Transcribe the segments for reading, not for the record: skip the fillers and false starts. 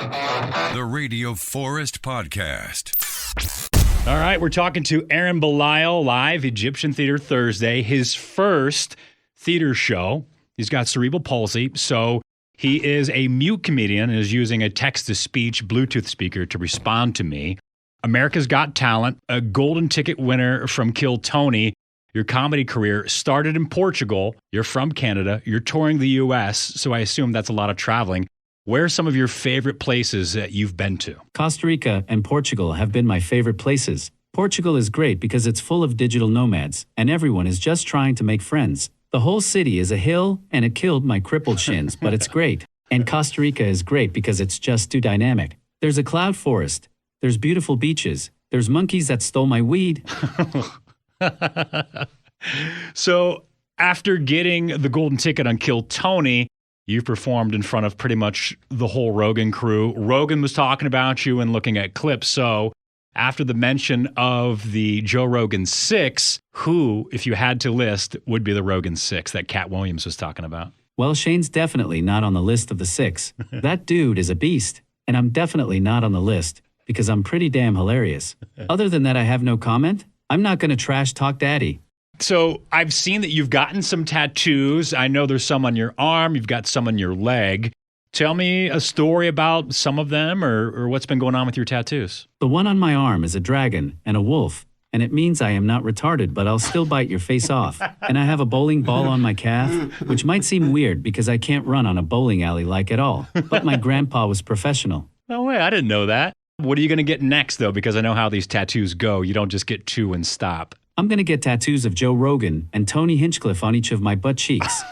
The Radio Forest Podcast. All right, we're talking to Ahren Belisle, live Egyptian Theater Thursday, his first theater show. He's got cerebral palsy, so he is a mute comedian and is using a text-to-speech Bluetooth speaker to respond to me. America's Got Talent, a golden ticket winner from Kill Tony. Your comedy career started in Portugal. You're from Canada. You're touring the U.S., so I assume that's a lot of traveling. Where are some of your favorite places that you've been to? Costa Rica and Portugal have been my favorite places. Portugal is great because it's full of digital nomads, and everyone is just trying to make friends. The whole city is a hill, and it killed my crippled shins, but it's great. And Costa Rica is great because it's just too dynamic. There's a cloud forest. There's beautiful beaches. There's monkeys that stole my weed. So after getting the golden ticket on Kill Tony, you've performed in front of pretty much the whole Rogan crew. Rogan was talking about you and looking at clips. So after the mention of the Joe Rogan 6, who, if you had to list, would be the Rogan 6 that Cat Williams was talking about? Well, Shane's definitely not on the list of the 6. That dude is a beast, and I'm definitely not on the list because I'm pretty damn hilarious. Other than that, I have no comment. I'm not going to trash talk daddy. So I've seen that you've gotten some tattoos. I know there's some on your arm. You've got some on your leg. Tell me a story about some of them or what's been going on with your tattoos. The one on my arm is a dragon and a wolf, and it means I am not retarded, but I'll still bite your face off. And I have a bowling ball on my calf, which might seem weird because I can't run on a bowling alley like at all. But my grandpa was professional. No way, I didn't know that. What are you going to get next, though? Because I know how these tattoos go. You don't just get 2 and stop. I'm going to get tattoos of Joe Rogan and Tony Hinchcliffe on each of my butt cheeks.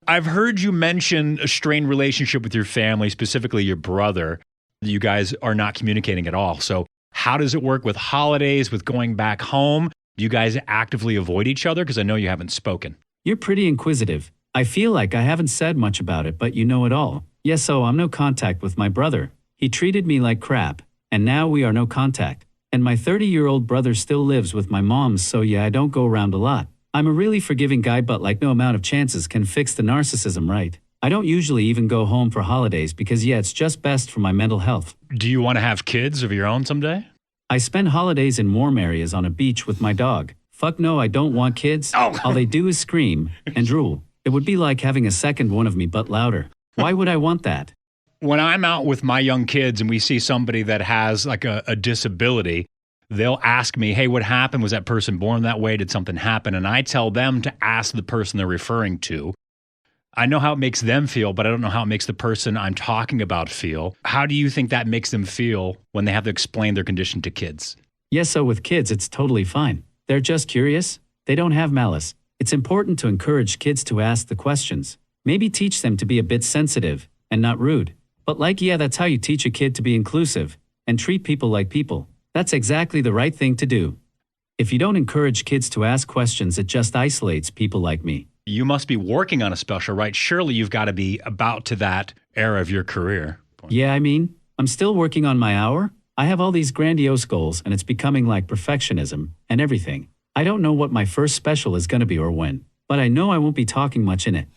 I've heard you mention a strained relationship with your family, specifically your brother. You guys are not communicating at all. So how does it work with holidays, with going back home? Do you guys actively avoid each other? Because I know you haven't spoken. You're pretty inquisitive. I feel like I haven't said much about it, but you know it all. Yes, so I'm no contact with my brother. He treated me like crap, and now we are no contact. And my 30-year-old brother still lives with my mom, so yeah, I don't go around a lot. I'm a really forgiving guy, but like no amount of chances can fix the narcissism, right? I don't usually even go home for holidays because, yeah, it's just best for my mental health. Do you want to have kids of your own someday? I spend holidays in warm areas on a beach with my dog. Fuck no, I don't want kids. Oh. All they do is scream and drool. It would be like having a second one of me, but louder. Why would I want that? When I'm out with my young kids and we see somebody that has like a disability, they'll ask me, hey, what happened? Was that person born that way? Did something happen? And I tell them to ask the person they're referring to. I know how it makes them feel, but I don't know how it makes the person I'm talking about feel. How do you think that makes them feel when they have to explain their condition to kids? Yes, so with kids, it's totally fine. They're just curious. They don't have malice. It's important to encourage kids to ask the questions. Maybe teach them to be a bit sensitive and not rude. But like, yeah, that's how you teach a kid to be inclusive and treat people like people. That's exactly the right thing to do. If you don't encourage kids to ask questions, it just isolates people like me. You must be working on a special, right? Surely you've got to be about to that era of your career. Yeah, I mean, I'm still working on my hour. I have all these grandiose goals, and it's becoming like perfectionism and everything. I don't know what my first special is going to be or when, but I know I won't be talking much in it.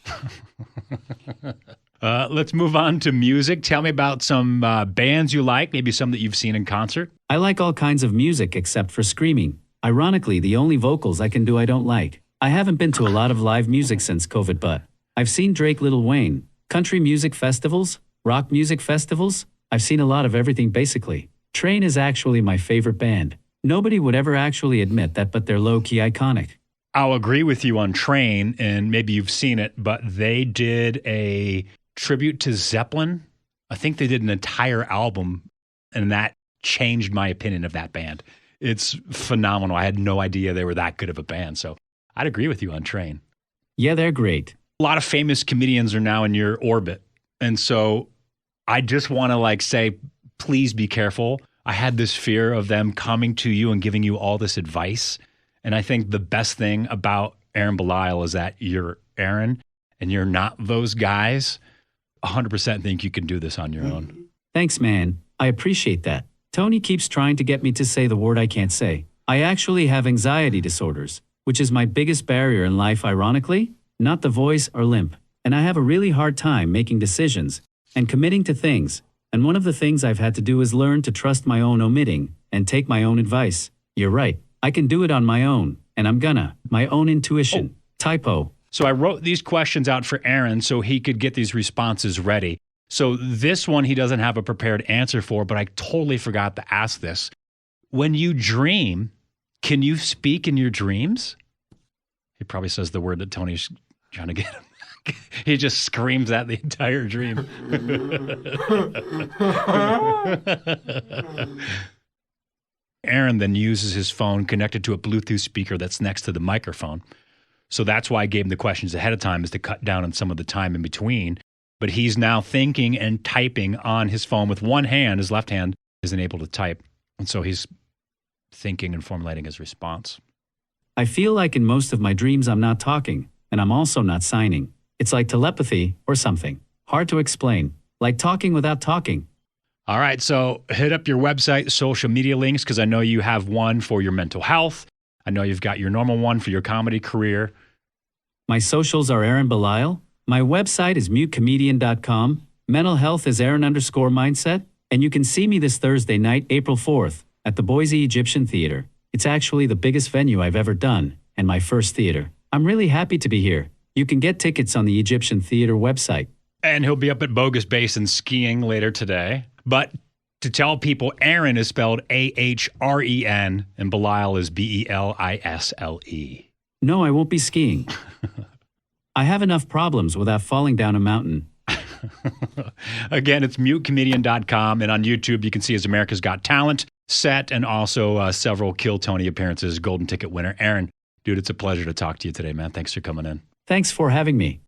Let's move on to music. Tell me about some bands you like, maybe some that you've seen in concert. I like all kinds of music except for screaming. Ironically, the only vocals I can do I don't like. I haven't been to a lot of live music since COVID, but I've seen Drake, Lil Wayne, country music festivals, rock music festivals. I've seen a lot of everything basically. Train is actually my favorite band. Nobody would ever actually admit that, but they're low-key iconic. I'll agree with you on Train, and maybe you've seen it, but they did a tribute to Zeppelin. I think they did an entire album, and that changed my opinion of that band. It's phenomenal. I had no idea they were that good of a band, so I'd agree with you on Train. Yeah, they're great. A lot of famous comedians are now in your orbit, and so I just want to say, please be careful. I had this fear of them coming to you and giving you all this advice, and I think the best thing about Ahren Belisle is that you're Ahren, and you're not those guys. 100% think you can do this on your own. Thanks, man. I appreciate that. Tony keeps trying to get me to say the word I can't say. I actually have anxiety disorders, which is my biggest barrier in life, ironically, not the voice or limp. And I have a really hard time making decisions. and committing to things. And one of the things I've had to do is learn to trust my own omitting and take my own advice. You're right. I can do it on my own, and I'm gonna. My own intuition. Typo. So I wrote these questions out for Ahren so he could get these responses ready. So this one he doesn't have a prepared answer for, but I totally forgot to ask this. When you dream, can you speak in your dreams? He probably says the word that Tony's trying to get him. He just screams at the entire dream. Ahren then uses his phone connected to a Bluetooth speaker that's next to the microphone. So that's why I gave him the questions ahead of time, is to cut down on some of the time in between. But he's now thinking and typing on his phone with one hand. His left hand isn't able to type. And so he's thinking and formulating his response. I feel like in most of my dreams I'm not talking, and I'm also not signing. It's like telepathy or something. Hard to explain. Like talking without talking. All right, so hit up your website, social media links, because I know you have one for your mental health. I know you've got your normal one for your comedy career. My socials are Ahren Belisle. My website is mutecomedian.com. Mental health is Ahren_mindset. And you can see me this Thursday night, April 4th, at the Boise Egyptian Theater. It's actually the biggest venue I've ever done, and my first theater. I'm really happy to be here. You can get tickets on the Egyptian Theater website. And he'll be up at Bogus Basin skiing later today. But to tell people, Ahren is spelled Ahren, and Belisle is Belisle. No, I won't be skiing. I have enough problems without falling down a mountain. Again, it's mutecomedian.com, and on YouTube you can see his America's Got Talent set and also several Kill Tony appearances, golden ticket winner. Ahren, dude, it's a pleasure to talk to you today, man. Thanks for coming in. Thanks for having me.